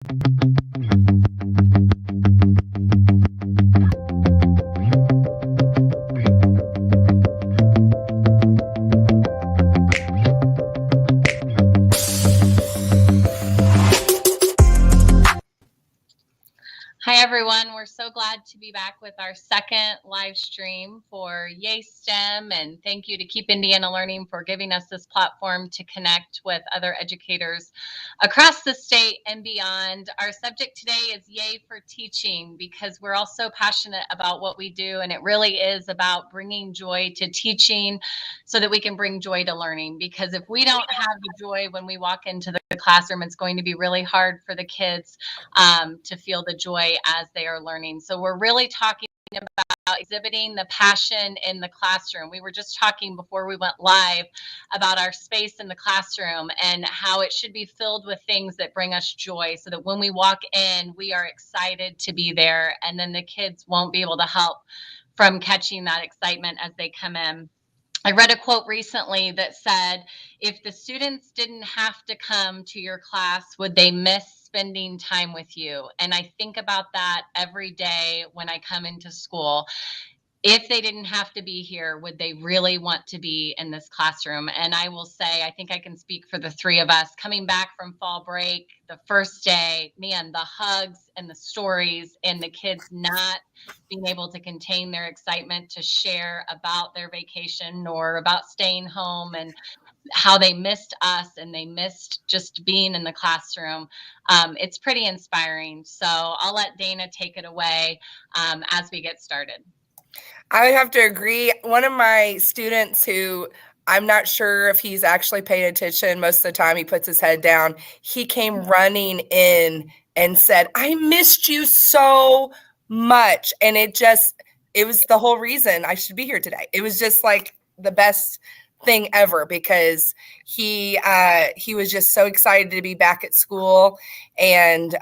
Hi, everyone. We're so glad to be back with our second live stream for YaySTEM. And thank you to Keep Indiana Learning for giving us this platform to connect with other educators across the state and beyond. Our subject today is Yay for Teaching, because we're all so passionate about what we do. And it really is about bringing joy to teaching so that we can bring joy to learning. Because if we don't have the joy when we walk into the classroom, it's going to be really hard for the kids to feel the joy as they are learning. So we're really talking about exhibiting the passion in the classroom. We were just talking before we went live about our space in the classroom and how it should be filled with things that bring us joy, so that when we walk in, we are excited to be there, and then the kids won't be able to help from catching that excitement as they come in. I read a quote recently that said, if the students didn't have to come to your class, would they miss spending time with you? And I think about that every day when I come into school. If they didn't have to be here, would they really want to be in this classroom? And I will say, I think I can speak for the three of us coming back from fall break, the first day, man, the hugs and the stories and the kids not being able to contain their excitement to share about their vacation or about staying home and how they missed us and they missed just being in the classroom. It's pretty inspiring. So I'll let Dayna take it away as we get started. I have to agree. One of my students, who I'm not sure if he's actually paying attention most of the time, he puts his head down. He came running in and said, I missed you so much. And it was the whole reason I should be here today. It was just like the best thing ever, because he was just so excited to be back at school, and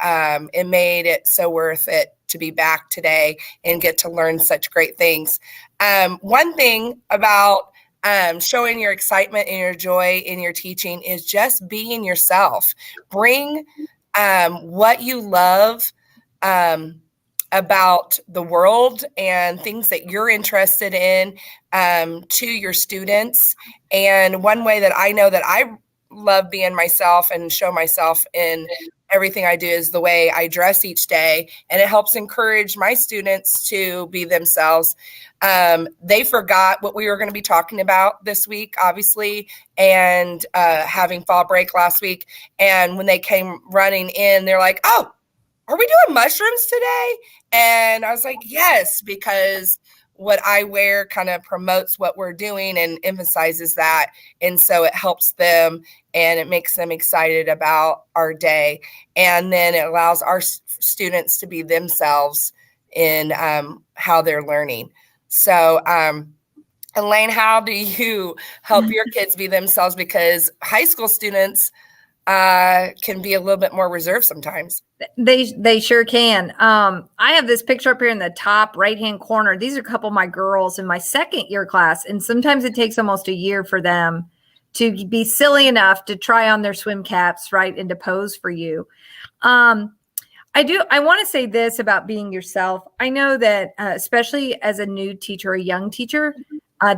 it made it so worth it to be back today and get to learn such great things. One thing about showing your excitement and your joy in your teaching is just being yourself. Bring what you love about the world and things that you're interested in to your students. And one way that I know that I love being myself and show myself in everything I do is the way I dress each day. And it helps encourage my students to be themselves. They forgot what we were going to be talking about this week, obviously, and having fall break last week. And when they came running in, they're like, oh, are we doing mushrooms today? And I was like, yes, because what I wear kind of promotes what we're doing and emphasizes that. And so it helps them and it makes them excited about our day. And then it allows our students to be themselves in how they're learning. So, Elaine, how do you help your kids be themselves? Because high school students can be a little bit more reserved sometimes. They sure can. I have this picture up here in the top right-hand corner. These are a couple of my girls in my second year class. And sometimes it takes almost a year for them to be silly enough to try on their swim caps, right, and to pose for you. I want to say this about being yourself. I know that especially as a new teacher, a young teacher,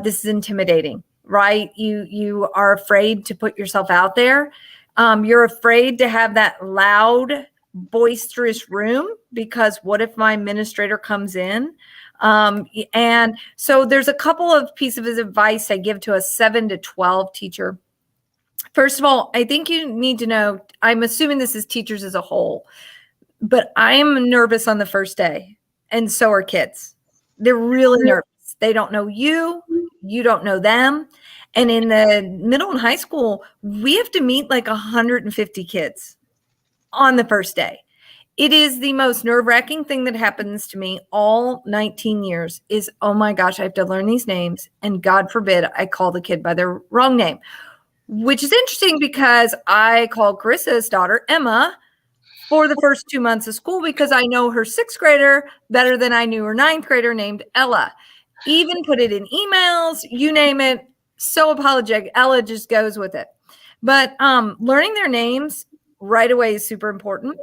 this is intimidating, right? You are afraid to put yourself out there. You're afraid to have that loud, boisterous room, because what if my administrator comes in? And so there's a couple of pieces of advice I give to a 7 to 12 teacher. First of all, I think you need to know, I'm assuming this is teachers as a whole, but I am nervous on the first day, and so are kids. They're really nervous. They don't know you, you don't know them. And in the middle and high school, we have to meet like 150 kids on the first day. It is the most nerve-wracking thing that happens to me all 19 years is, oh my gosh, I have to learn these names. And God forbid I call the kid by their wrong name, which is interesting because I called Karisa's daughter, Emma, for the first 2 months of school because I know her sixth grader better than I knew her ninth grader named Ella. Even put it in emails, you name it. So apologetic. Ella just goes with it. But learning their names right away is super important.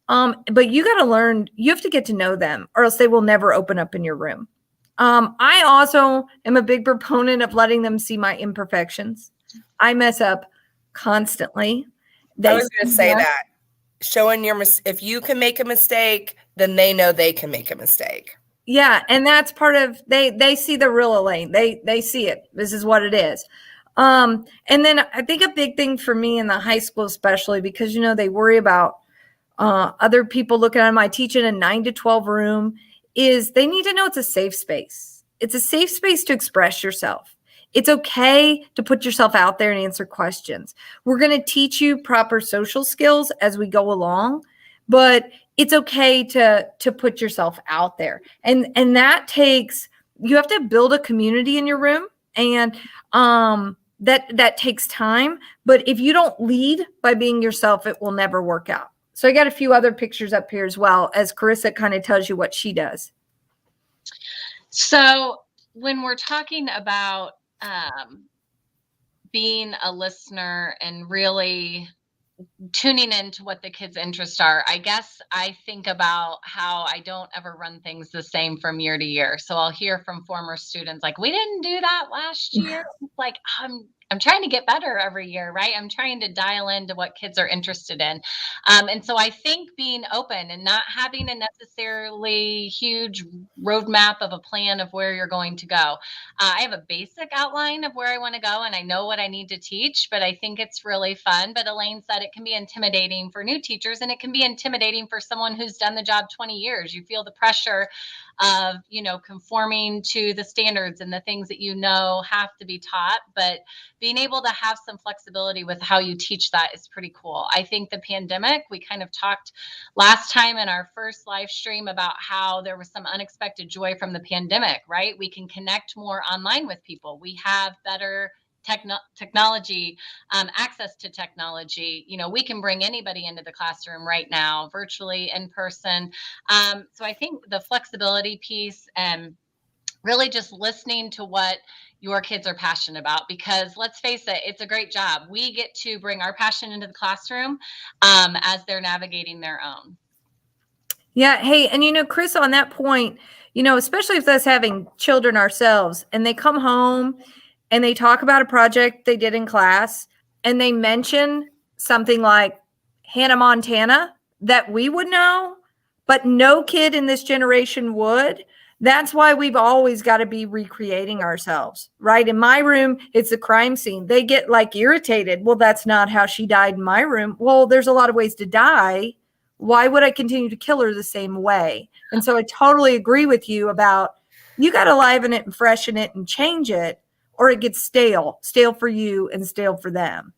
But you got to learn, you have to get to know them or else they will never open up in your room. I also am a big proponent of letting them see my imperfections. I mess up constantly. I was going to say that. Showing if you can make a mistake, then they know they can make a mistake. Yeah, and that's part of they see the real Elaine. They see it. This is what it is. And then I think a big thing for me in the high school, especially because they worry about other people looking at them. I teach in a 9 to 12 room. Is they need to know it's a safe space. It's a safe space to express yourself. It's okay to put yourself out there and answer questions. We're going to teach you proper social skills as we go along, but it's okay to put yourself out there. And that takes, you have to build a community in your room, and that takes time. But if you don't lead by being yourself, it will never work out. So I got a few other pictures up here as well, as Karisa kind of tells you what she does. So when we're talking about being a listener and really tuning into what the kids' interests are, I guess I think about how I don't ever run things the same from year to year. So I'll hear from former students like, we didn't do that last year. It's like, I'm trying to get better every year, right? I'm trying to dial into what kids are interested in. And so I think being open and not having a necessarily huge roadmap of a plan of where you're going to go. I have a basic outline of where I want to go, and I know what I need to teach, but I think it's really fun. But Elaine said it can be intimidating for new teachers, and it can be intimidating for someone who's done the job 20 years. You feel the pressure of, conforming to the standards and the things that have to be taught, but being able to have some flexibility with how you teach that is pretty cool. I think the pandemic, we kind of talked last time in our first live stream about how there was some unexpected joy from the pandemic, right? We can connect more online with people. We have better technology, access to technology. We can bring anybody into the classroom right now, virtually, in person. So I think the flexibility piece and really just listening to what your kids are passionate about, because let's face it, it's a great job. We get to bring our passion into the classroom as they're navigating their own. Yeah. Hey, and Chris, on that point, especially if us having children ourselves and they come home and they talk about a project they did in class and they mention something like Hannah Montana that we would know, but no kid in this generation would. That's why we've always got to be recreating ourselves, right? In my room, it's a crime scene. They get irritated. Well, that's not how she died in my room. Well, there's a lot of ways to die. Why would I continue to kill her the same way? And so I totally agree with you about you got to liven it and freshen it and change it, or it gets stale for you and stale for them.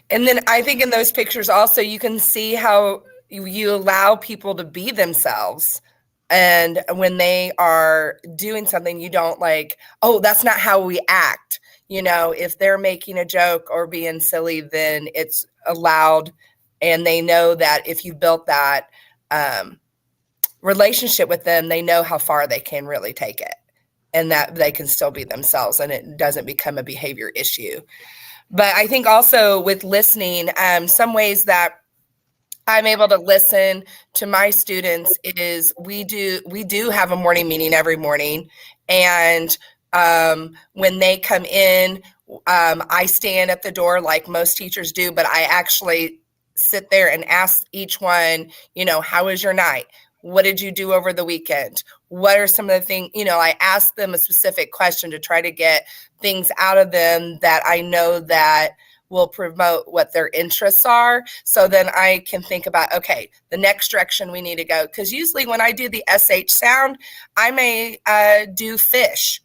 And then I think in those pictures also, you can see how you allow people to be themselves. And when they are doing something, you don't oh, that's not how we act. If they're making a joke or being silly, then it's allowed. And they know that if you built that relationship with them, they know how far they can really take it and that they can still be themselves and it doesn't become a behavior issue. But I think also with listening, some ways that I'm able to listen to my students is we do have a morning meeting every morning. And when they come in, I stand at the door like most teachers do, but I actually sit there and ask each one, how was your night? What did you do over the weekend? What are some of the things, I ask them a specific question to try to get things out of them that I know that will promote what their interests are. So then I can think about, okay, the next direction we need to go. Because usually when I do the SH sound, I may do fish.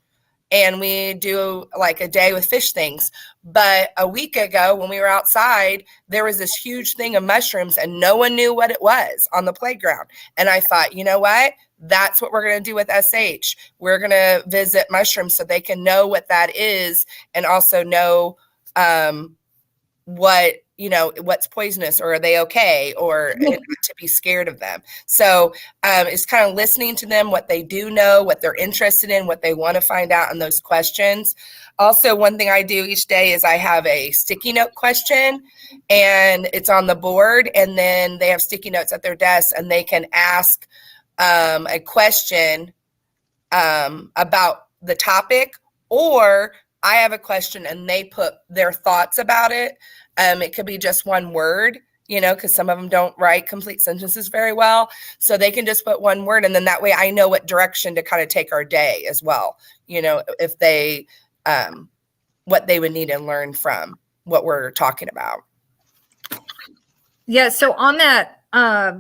And we do a day with fish things. But a week ago when we were outside, there was this huge thing of mushrooms and no one knew what it was on the playground. And I thought, you know what? That's what we're going to do with SH. We're going to visit mushrooms so they can know what that is and also know what what's poisonous, or are they okay, or not to be scared of them. So it's kind of listening to them, what they do know, what they're interested in, what they want to find out in those questions. Also, one thing I do each day is I have a sticky note question, and it's on the board, and then they have sticky notes at their desk, and they can ask a question about the topic, or I have a question and they put their thoughts about it. It could be just one word, because some of them don't write complete sentences very well. So they can just put one word, and then that way I know what direction to kind of take our day as well. If they, what they would need to learn from what we're talking about. Yeah. So on that,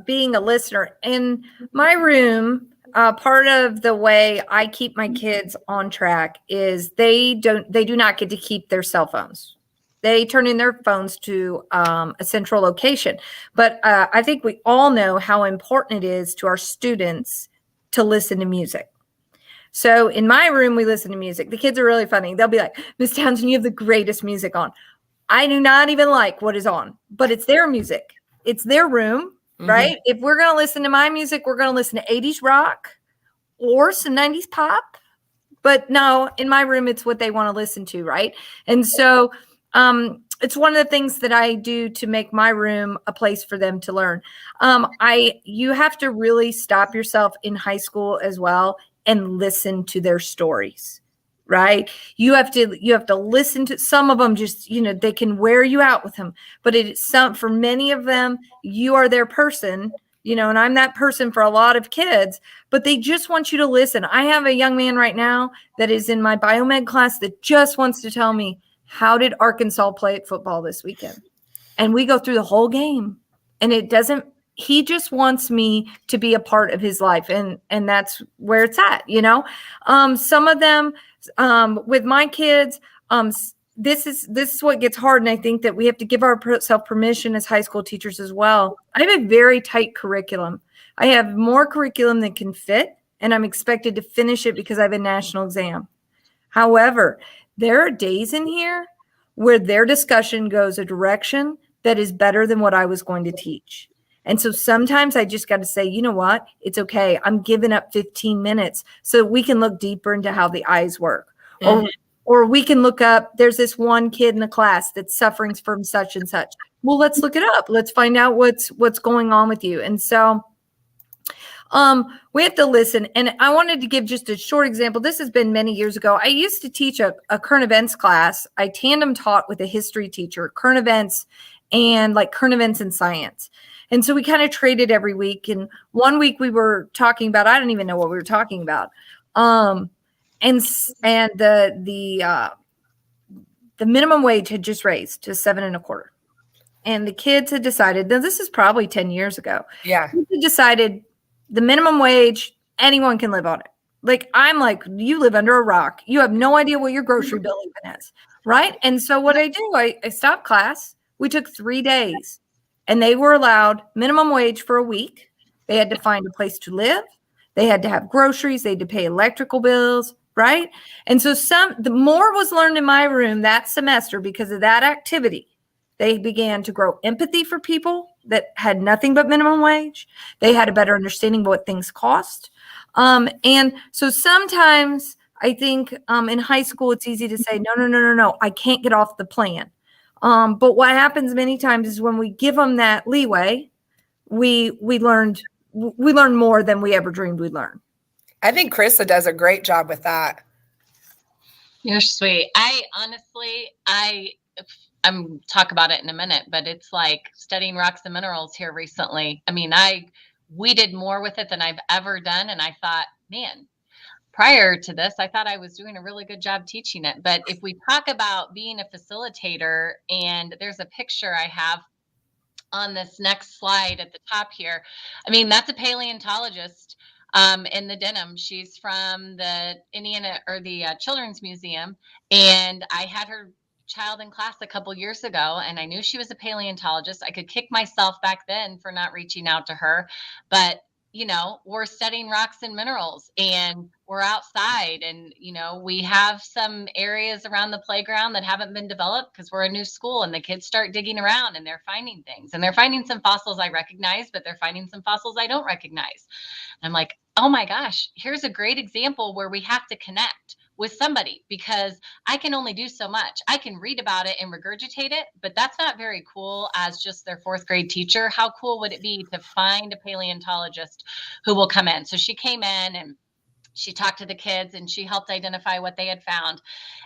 being a listener in my room, part of the way I keep my kids on track is they do not get to keep their cell phones. They turn in their phones to a central location. But I think we all know how important it is to our students to listen to music. So in my room, we listen to music. The kids are really funny. They'll be like, Miss Townsend, you have the greatest music on. I do not even like what is on, but it's their music. It's their room, right? If we're going to listen to my music, we're going to listen to 80s rock or some 90s pop. But no, in my room, it's what they want to listen to, right? And so it's one of the things that I do to make my room a place for them to learn. You have to really stop yourself in high school as well and listen to their stories, right? You have to listen to some of them. Just, they can wear you out with them, but for many of them, you are their person, and I'm that person for a lot of kids, but they just want you to listen. I have a young man right now that is in my biomed class that just wants to tell me, how did Arkansas play at football this weekend? And we go through the whole game, and he just wants me to be a part of his life. And that's where it's at, some of them, with my kids, this is what gets hard. And I think that we have to give ourselves permission as high school teachers as well. I have a very tight curriculum. I have more curriculum than can fit, and I'm expected to finish it because I have a national exam. However, there are days in here where their discussion goes a direction that is better than what I was going to teach. And so sometimes I just got to say, you know what? It's okay. I'm giving up 15 minutes so we can look deeper into how the eyes work. Or we can look up, there's this one kid in the class that's suffering from such and such. Well, let's look it up. Let's find out what's going on with you. And so we have to listen. And I wanted to give just a short example. This has been many years ago. I used to teach a current events class. I tandem taught with a history teacher, current events and current events and science. And so we kind of traded every week. And one week we were talking about, I don't even know what we were talking about. And the minimum wage had just raised to $7.25. And the kids had decided, now this is probably 10 years ago. Yeah. They decided the minimum wage, anyone can live on it. I'm like, you live under a rock. You have no idea what your grocery bill even is, right? And so what I do, I stopped class. We took 3 days, and they were allowed minimum wage for a week. They had to find a place to live. They had to have groceries. They had to pay electrical bills, right? And so the more was learned in my room that semester because of that activity. They began to grow empathy for people that had nothing but minimum wage. They had a better understanding of what things cost. And so sometimes I think in high school, it's easy to say, no, I can't get off the plan. But what happens many times is when we give them that leeway, we learn more than we ever dreamed we'd learn. I think Karisa does a great job with that. You're sweet. I'm talk about it in a minute, but it's like studying rocks and minerals here recently. I mean, we did more with it than I've ever done. And I thought, man, prior to this, I thought I was doing a really good job teaching it. But if we talk about being a facilitator, and there's a picture I have on this next slide at the top here. I mean, that's a paleontologist in the denim. She's from the Indiana or the Children's Museum. And I had her child in class a couple years ago, and I knew she was a paleontologist. I could kick myself back then for not reaching out to her, but we're studying rocks and minerals, and we're outside, and, we have some areas around the playground that haven't been developed because we're a new school, and the kids start digging around and they're finding things, and they're finding some fossils I recognize, but they're finding some fossils I don't recognize. I'm like, oh my gosh, here's a great example where we have to connect with somebody, because I can only do so much. I can read about it and regurgitate it, but that's not very cool as just their fourth grade teacher. How cool would it be to find a paleontologist who will come in? So she came in and she talked to the kids and she helped identify what they had found.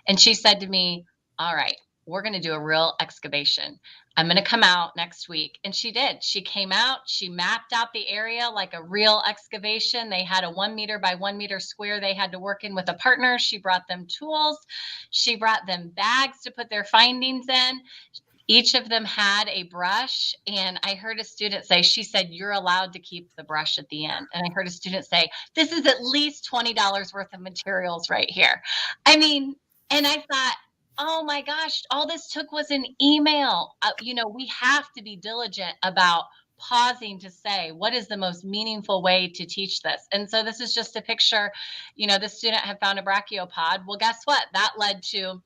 And she said to me, all right, we're going to do a real excavation. I'm going to come out next week. And she did. She came out, she mapped out the area like a real excavation. They had a 1 meter by 1 meter square they had to work in with a partner. She brought them tools. She brought them bags to put their findings in. Each of them had a brush, and I heard a student say, she said, you're allowed to keep the brush at the end. And I heard a student say, this is at least $20 worth of materials right here. I mean, and I thought, oh my gosh, all this took was an email. We have to be diligent about pausing to say, what is the most meaningful way to teach this? And so this is just a picture. The student had found a brachiopod. Well, guess what? That led to,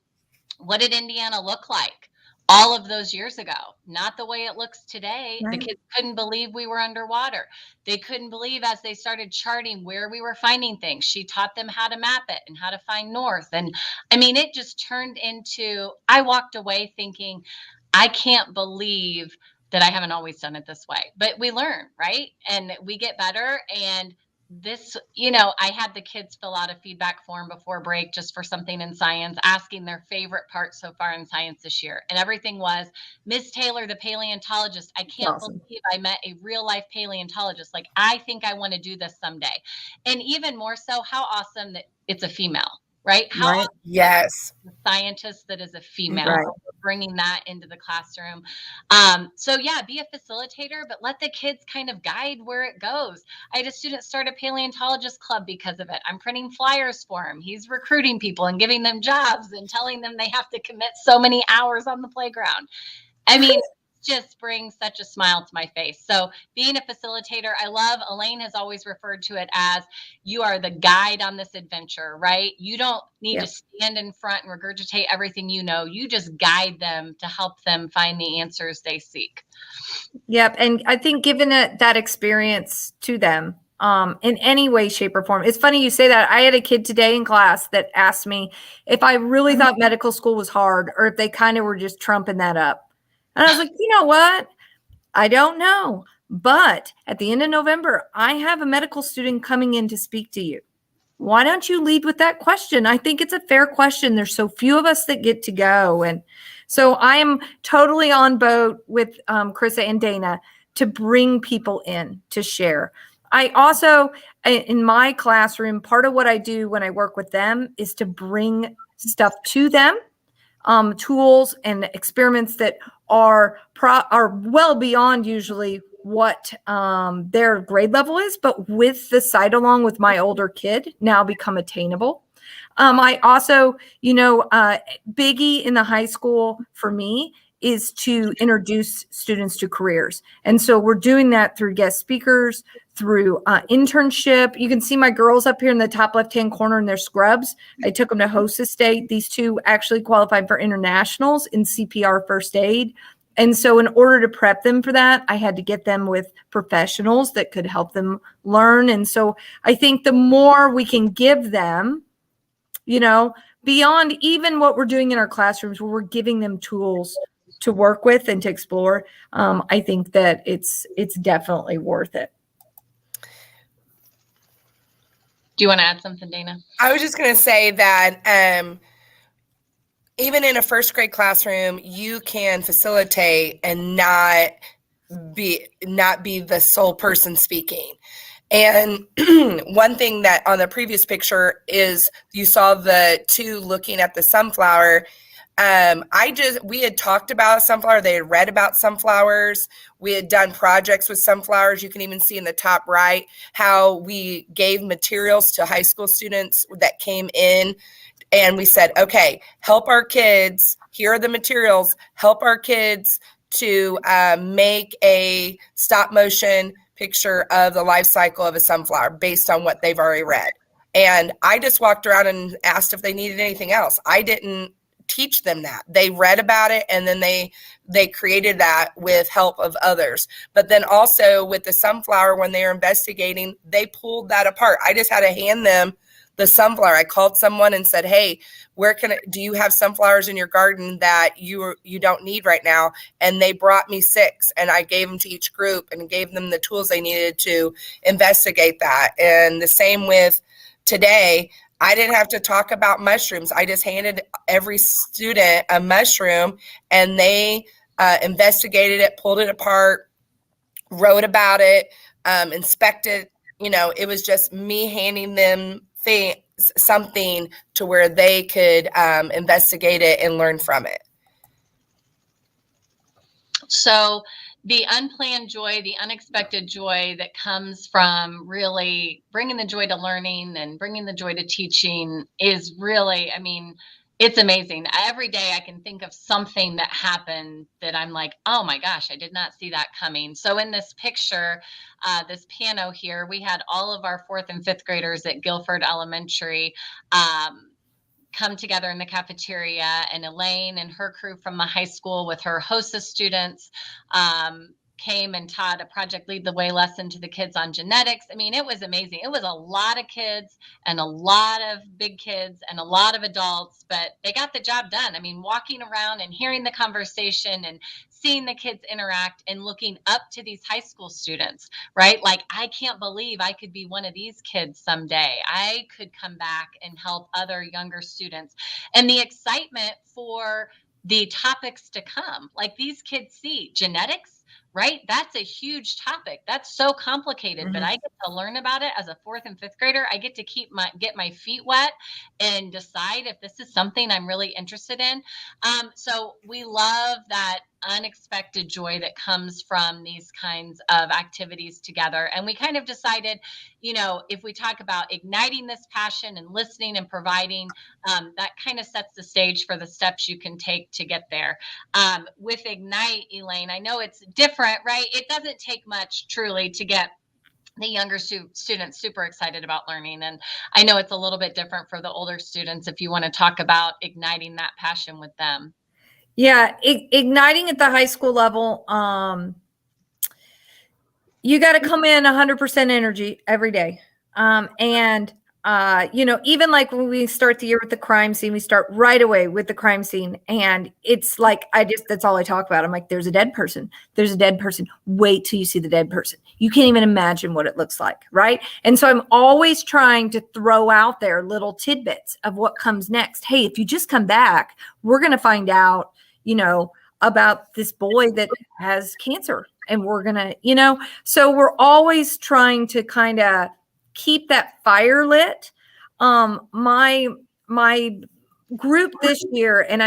what did Indiana look like all of those years ago? Not the way it looks today. Right. The kids couldn't believe we were underwater. They couldn't believe, as they started charting where we were finding things, she taught them how to map it and how to find north. And I mean, it just turned into, I walked away thinking, I can't believe that I haven't always done it this way. But we learn, right? And we get better. And this, I had the kids fill out a feedback form before break just for something in science, asking their favorite part so far in science this year. And everything was, Ms. Taylor, the paleontologist, I can't believe I met a real life paleontologist. Like, I think I want to do this someday. And even more so, how awesome that it's a female, right? How right. awesome Yes. the scientist that is a female, right. Bringing that into the classroom. So yeah, be a facilitator, but let the kids kind of guide where it goes. I had a student start a paleontologist club because of it. I'm printing flyers for him. He's recruiting people and giving them jobs and telling them they have to commit so many hours on the playground. I mean, just brings such a smile to my face. So being a facilitator, I love, Elaine has always referred to it as, you are the guide on this adventure, right? You don't need to stand in front and regurgitate everything you know. You just guide them to help them find the answers they seek. Yep. And I think giving that experience to them in any way, shape, or form. It's funny you say that. I had a kid today in class that asked me if I really thought medical school was hard, or if they kind of were just trumping that up. And I was like, you know what? I don't know. But at the end of November, I have a medical student coming in to speak to you. Why don't you lead with that question? I think it's a fair question. There's so few of us that get to go. And so I am totally on boat with Karisa and Dayna to bring people in to share. I also, in my classroom, part of what I do when I work with them is to bring stuff to them. Tools and experiments that are well beyond usually what their grade level is, but with the side along with my older kid now become attainable. I also, biggie in the high school for me is to introduce students to careers. And so we're doing that through guest speakers, through internship. You can see my girls up here in the top left-hand corner in their scrubs. I took them to Hostess Day. These two actually qualified for internationals in CPR first aid. And so in order to prep them for that, I had to get them with professionals that could help them learn. And so I think the more we can give them, beyond even what we're doing in our classrooms, where we're giving them tools to work with and to explore, I think that it's definitely worth it. Do you want to add something, Dayna? I was just going to say that even in a first grade classroom, you can facilitate and not be the sole person speaking. And one thing that on the previous picture is you saw the two looking at the sunflower. We had talked about sunflower. They had read about sunflowers. We had done projects with sunflowers. You can even see in the top right how we gave materials to high school students that came in. And we said, okay, help our kids. Here are the materials. Help our kids to make a stop motion picture of the life cycle of a sunflower based on what they've already read. And I just walked around and asked if they needed anything else. I didn't teach them that. They read about it, and then they created that with help of others. But then also with the sunflower, when they were investigating, they pulled that apart. I just had to hand them the sunflower. I called someone and said, hey, do you have sunflowers in your garden that you don't need right now? And they brought me 6, and I gave them to each group and gave them the tools they needed to investigate that. And the same with today, I didn't have to talk about mushrooms. I just handed every student a mushroom, and they investigated it, pulled it apart, wrote about it, inspected. It was just me handing them something to where they could investigate it and learn from it. So the unplanned joy, the unexpected joy that comes from really bringing the joy to learning and bringing the joy to teaching is really, it's amazing. Every day I can think of something that happened that I'm like, oh my gosh, I did not see that coming. So in this picture, this piano here, we had all of our 4th and 5th graders at Guilford Elementary come together in the cafeteria, and Elaine and her crew from the high school with her hostess students came and taught a Project Lead the Way lesson to the kids on genetics. It was amazing. It was a lot of kids and a lot of big kids and a lot of adults, but they got the job done. Walking around and hearing the conversation and seeing the kids interact and looking up to these high school students, right? Like, I can't believe I could be one of these kids someday. I could come back and help other younger students. And the excitement for the topics to come, like these kids see genetics, right? That's a huge topic. That's so complicated, but I get to learn about it as a 4th and 5th grader. I get to get my feet wet and decide if this is something I'm really interested in. So we love that unexpected joy that comes from these kinds of activities together. And we kind of decided, if we talk about igniting this passion and listening and providing, that kind of sets the stage for the steps you can take to get there. With Ignite, Elaine, I know it's different, right? It doesn't take much truly to get the younger students super excited about learning. And I know it's a little bit different for the older students if you want to talk about igniting that passion with them. Yeah, igniting at the high school level, you got to come in 100% energy every day. Even like when we start the year with the crime scene, we start right away with the crime scene. And it's like, that's all I talk about. I'm like, there's a dead person. There's a dead person. Wait till you see the dead person. You can't even imagine what it looks like, right? And so I'm always trying to throw out there little tidbits of what comes next. Hey, if you just come back, we're going to find out, about this boy that has cancer. And we're going to, so we're always trying to kind of keep that fire lit. My group this year, and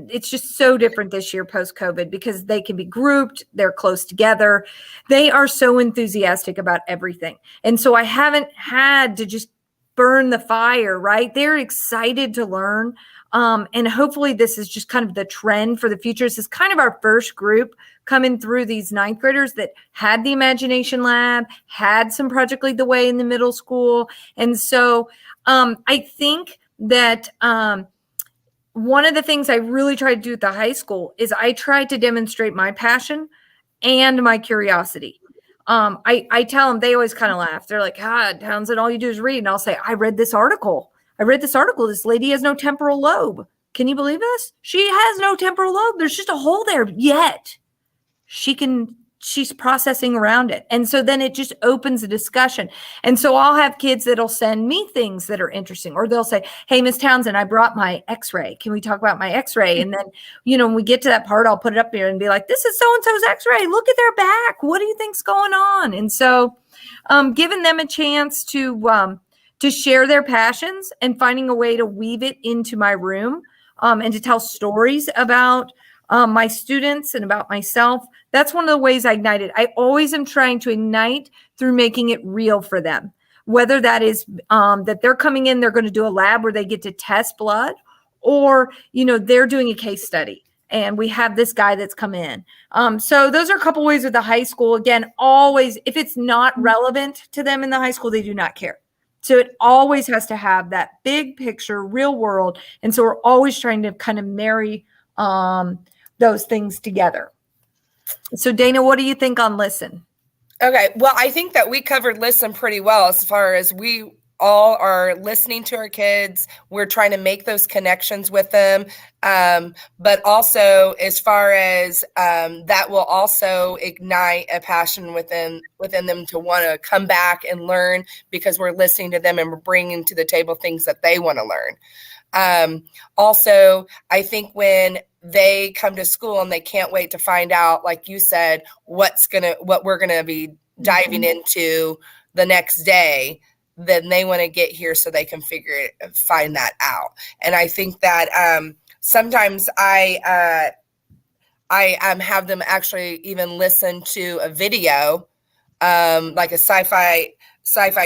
it's just so different this year post-COVID because they can be grouped, they're close together. They are so enthusiastic about everything. And so I haven't had to just burn the fire, right? They're excited to learn. And hopefully this is just kind of the trend for the future. This is kind of our first group coming through, these 9th graders that had the imagination lab, had some Project Lead the Way in the middle school. And so I think that one of the things I really tried to do at the high school is I tried to demonstrate my passion and my curiosity. I tell them, they always kind of laugh. They're like, Townsend, all you do is read. And I'll say, I read this article. This lady has no temporal lobe. Can you believe this? She has no temporal lobe. There's just a hole there, yet she's processing around it. And so then it just opens a discussion. And so I'll have kids that'll send me things that are interesting, or they'll say, hey, Miss Townsend, I brought my x-ray. Can we talk about my x-ray? And then, when we get to that part, I'll put it up here and be like, this is so-and-so's x-ray. Look at their back. What do you think's going on? And so giving them a chance to share their passions and finding a way to weave it into my room and to tell stories about my students and about myself. That's one of the ways I ignited. I always am trying to ignite through making it real for them, whether that is that they're coming in, they're going to do a lab where they get to test blood, or, they're doing a case study. and we have this guy that's come in. So those are a couple ways with the high school. Again, always, if it's not relevant to them in the high school, they do not care. So it always has to have that big picture, real world. And so we're always trying to kind of marry those things together. So Dayna, what do you think on listen? Okay. Well, I think that we covered listen pretty well as far as we all are listening to our kids. We're trying to make those connections with them. But also as far as that will also ignite a passion within them to want to come back and learn, because we're listening to them and we're bringing to the table things that they want to learn. Also, I think when they come to school and they can't wait to find out, like you said, what we're going to be diving into the next day, then they want to get here so they can find that out. And I think that sometimes I have them actually even listen to a video, like a sci-fi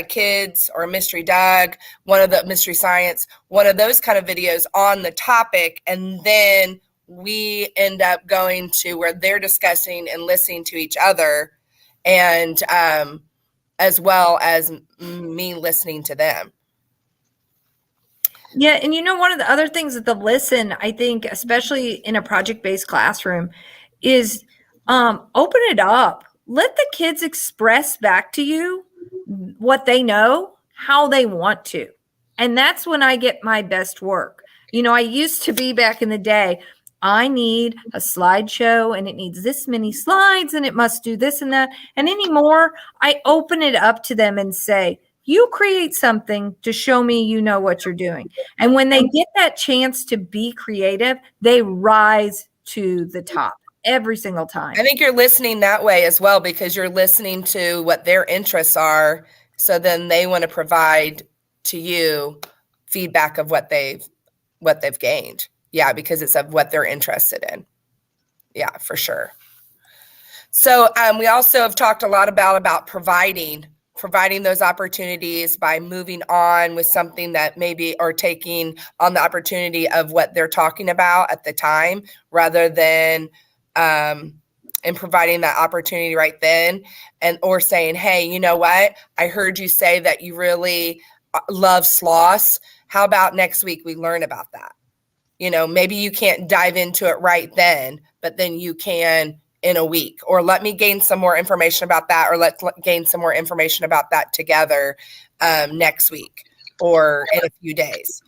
kids or Mystery Doug, one of the Mystery Science, one of those kind of videos on the topic. And then we end up going to where they're discussing and listening to each other, and as well as me listening to them. Yeah. And one of the other things that the listen, I think, especially in a project-based classroom, is open it up. Let the kids express back to you what they know, how they want to. And that's when I get my best work. I used to be back in the day, I need a slideshow and it needs this many slides and it must do this and that. And anymore, I open it up to them and say, you create something to show me you know what you're doing. And when they get that chance to be creative, they rise to the top every single time. I think you're listening that way as well, because you're listening to what their interests are. So then they want to provide to you feedback of what they've gained. Yeah, because it's of what they're interested in. Yeah, for sure. So we also have talked a lot about providing those opportunities by moving on with something that maybe, or taking on the opportunity of what they're talking about at the time, rather than and providing that opportunity right then, and or saying, hey, you know what? I heard you say that you really love sloths. How about next week we learn about that? Maybe you can't dive into it right then, but then you can in a week, or let me gain some more information about that, or let's gain some more information about that together next week or in a few days.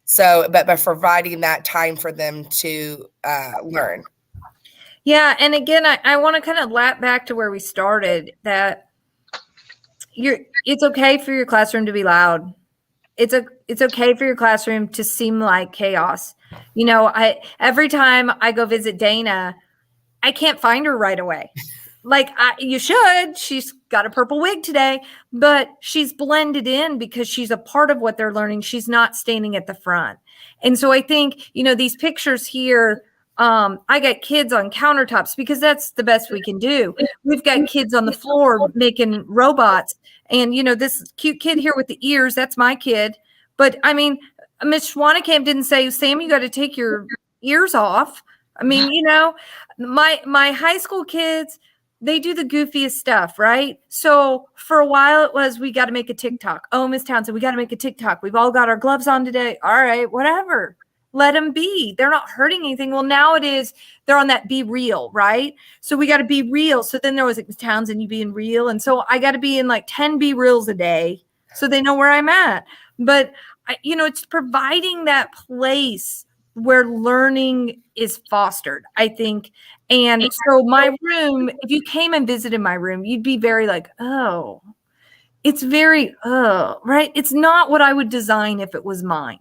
So, but by providing that time for them to learn. Yeah. And again, I want to kind of lap back to where we started, that it's okay for your classroom to be loud. It's okay for your classroom to seem like chaos. Every time I go visit Dayna, I can't find her right away. Like you should. She's got a purple wig today, but she's blended in because she's a part of what they're learning. She's not standing at the front. And so I think, these pictures here, I got kids on countertops because that's the best we can do. We've got kids on the floor making robots. And, this cute kid here with the ears, that's my kid. But I mean, Miss Schwannekamp didn't say, Sam, you got to take your ears off. I mean, my high school kids, they do the goofiest stuff, right? So for a while it was, we got to make a TikTok. Oh, Miss Townsend, we got to make a TikTok. We've all got our gloves on today. All right, whatever. Let them be. They're not hurting anything. Well, now it is, they're on that be real, right? So we got to be real. So then there was like, Miss Townsend, you being real. And so I got to be in like 10 be reals a day so they know where I'm at. But, it's providing that place where learning is fostered, I think. And so my room, if you came and visited my room, you'd be very like, oh, it's very, right? It's not what I would design if it was mine.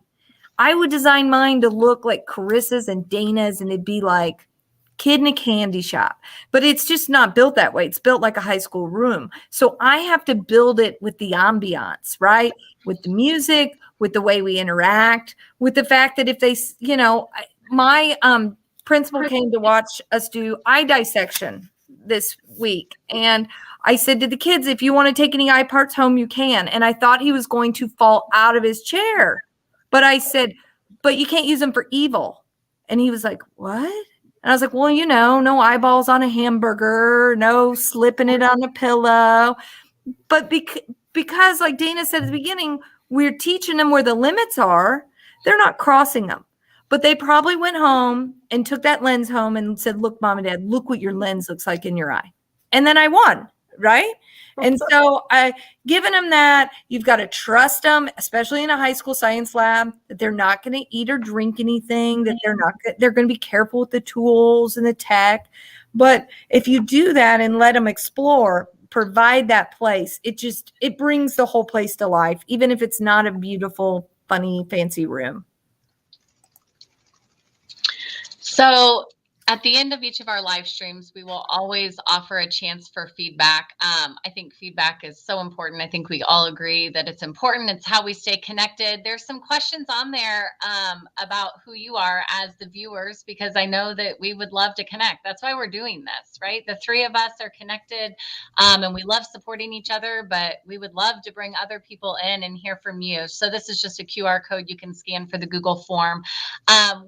I would design mine to look like Karisa's and Dayna's, and it'd be like kid in a candy shop. But it's just not built that way. It's built like a high school room. So I have to build it with the ambiance, right? With the music, with the way we interact, with the fact that if they, my principal came to watch us do eye dissection this week. And I said to the kids, if you want to take any eye parts home, you can. And I thought he was going to fall out of his chair. But I said, but you can't use them for evil. And he was like, what? And I was like, well, no eyeballs on a hamburger, no slipping it on a pillow. But because like Dayna said at the beginning, we're teaching them where the limits are. They're not crossing them. But they probably went home and took that lens home and said, look, mom and dad, look what your lens looks like in your eye. And then I won, right? And so I given them that. You've got to trust them, especially in a high school science lab, that they're not going to eat or drink anything, that they're going to be careful with the tools and the tech. But if you do that and let them explore, provide that place, it brings the whole place to life, even if it's not a beautiful, funny, fancy room. So at the end of each of our live streams, we will always offer a chance for feedback. I think feedback is so important. I think we all agree that it's important. It's how we stay connected. There's some questions on there about who you are as the viewers, because I know that we would love to connect. That's why we're doing this, right? The three of us are connected and we love supporting each other, but we would love to bring other people in and hear from you. So this is just a QR code you can scan for the Google form.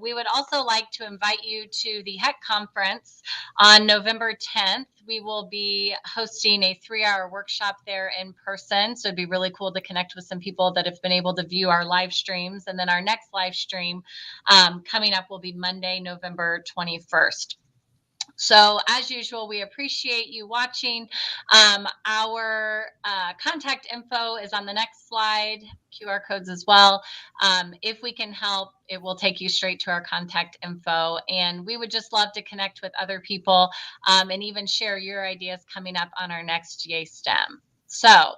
We would also like to invite you to the HEC conference on November 10th. We will be hosting a 3-hour workshop there in person. So it'd be really cool to connect with some people that have been able to view our live streams. And then our next live stream coming up will be Monday, November 21st. So as usual, we appreciate you watching. Our contact info is on the next slide, QR codes as well. If we can help, it will take you straight to our contact info. And we would just love to connect with other people and even share your ideas coming up on our next YaySTEM. So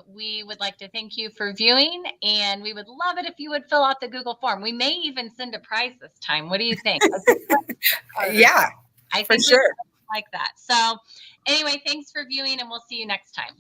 we would like to thank you for viewing, and we would love it if you would fill out the Google form. We may even send a prize this time. What do you think? Yeah. I think for sure. like that. So anyway, thanks for viewing, and we'll see you next time.